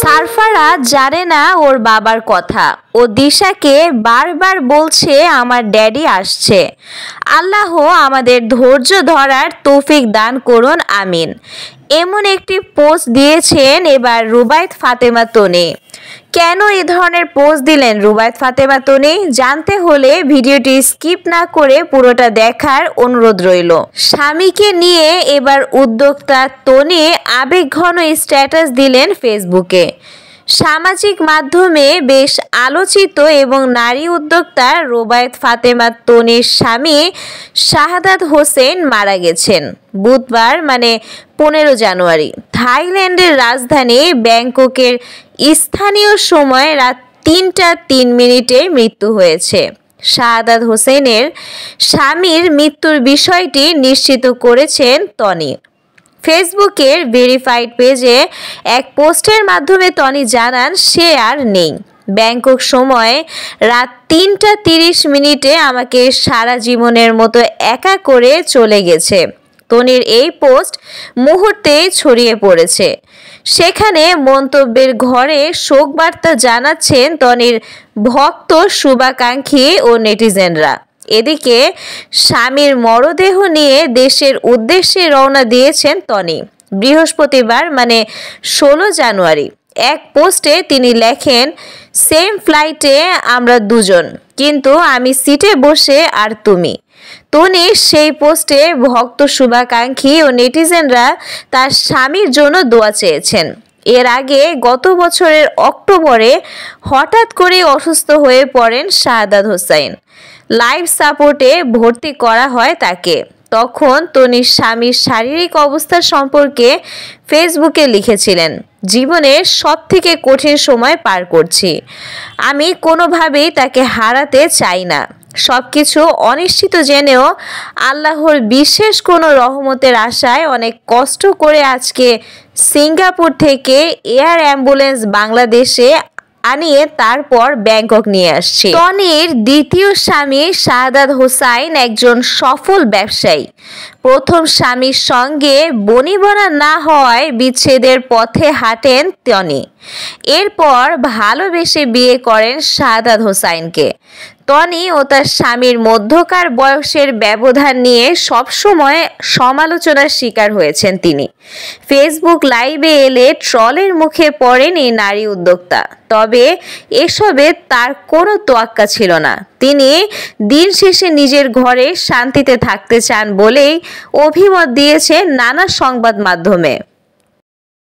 সারফারা জানে না ওর বাবার কথা। ও দিশাকে বারবার বলছে আমার ড্যাডি আসছে। আল্লাহ আমাদের ধৈর্য ধরার তৌফিক দান করুন, আমিন। এমন একটি পোস্ট দিয়েছেন এবার রুবায়েত ফাতেমা তনি। কেন এ ধরনের পোস্ট দিলেন রুবায়েত ফাতেমা তনি? জানতে হলে ভিডিওটি স্কিপ না করে পুরোটা দেখার অনুরোধ রইল। স্বামীকে নিয়ে এবার উদ্যোক্তা তনি আবেগঘন স্ট্যাটাস দিলেন ফেসবুকে। সামাজিক মাধ্যমে বেশ আলোচিত এবং নারী উদ্যোক্তা রুবায়েত ফাতেমা তনির স্বামী শাহাদাত হোসেন মারা গেছেন বুধবার 15 জানুয়ারি থাইল্যান্ডের রাজধানী ব্যাংককের স্থানীয় সময় রাত 3টা 3 মিনিটে মৃত্যু হয়েছে। শাহাদাত হোসেনের স্বামীর মৃত্যুর বিষয়টি নিশ্চিত করেছেন তনি। ফেসবুকের ভেরিফাইড পেজে এক পোস্টের মাধ্যমে তনি জানান সে আর নেই। ব্যাংকক সময় রাত 3টা 30 মিনিটে আমাকে সারা জীবনের মতো একা করে চলে গেছে। তনির এই পোস্ট মুহূর্তেই ছড়িয়ে পড়েছে। সেখানে মন্তব্যের ঘরে শোকবার্তা জানাচ্ছেন তনির ভক্ত, শুভাকাঙ্ক্ষী ও নেটিজেনরা। এদিকে স্বামীর মরদেহ নিয়ে দেশের উদ্দেশ্যে রওনা দিয়েছেন তনি। বৃহস্পতিবার 16 জানুয়ারি এক পোস্টে তিনি লেখেন, সেম ফ্লাইটে আমরা দুজন, কিন্তু আমি সিটে বসে আর তুমি। তনি সেই পোস্টে ভক্ত, শুভাকাঙ্ক্ষী ও নেটিজেনরা তার স্বামীর জন্য দোয়া চেয়েছেন। এর আগে গত বছরের অক্টোবরে হঠাৎ করে অসুস্থ হয়ে পড়েন শাহাদাত হোসেন। লাইফ সাপোর্টে ভর্তি করা হয় তাকে। তখন তনির স্বামীর শারীরিক অবস্থা সম্পর্কে ফেসবুকে লিখেছিলেন, জীবনের সবথেকে কঠিন সময় পার করছি। আমি কোনোভাবেই তাকে হারাতে চাই না। সবকিছু অনিশ্চিত জেনেও আল্লাহর বিশেষ কোনো রহমতের আশায় অনেক কষ্ট করে আজকে সিঙ্গাপুর থেকে এয়ার অ্যাম্বুলেন্স বাংলাদেশে আনিয়ে তারপর ব্যাংকক নিয়ে আসছি। তনির দ্বিতীয় স্বামী শাহাদাত হোসেন একজন সফল ব্যবসায়ী। প্রথম স্বামীর সঙ্গে বনিবনা না হওয়ায় বিচ্ছেদের পথে হাঁটেন তনি। এরপর ভালোবেসে বিয়ে করেন শাহাদাত হোসেনকে। তনি ও তার স্বামীর মধ্যকার বয়সের ব্যবধান নিয়ে সবসময় সমালোচনার শিকার হয়েছেন তিনি। ফেসবুক লাইভে এলে ট্রলের মুখে পড়েন এই নারী উদ্যোক্তা। তবে এসবে তার কোনো তোয়াক্কা ছিল না। তিনি দিন শেষে নিজের ঘরে শান্তিতে থাকতে চান বলেই অভিমত দিয়েছেন নানা সংবাদ মাধ্যমে।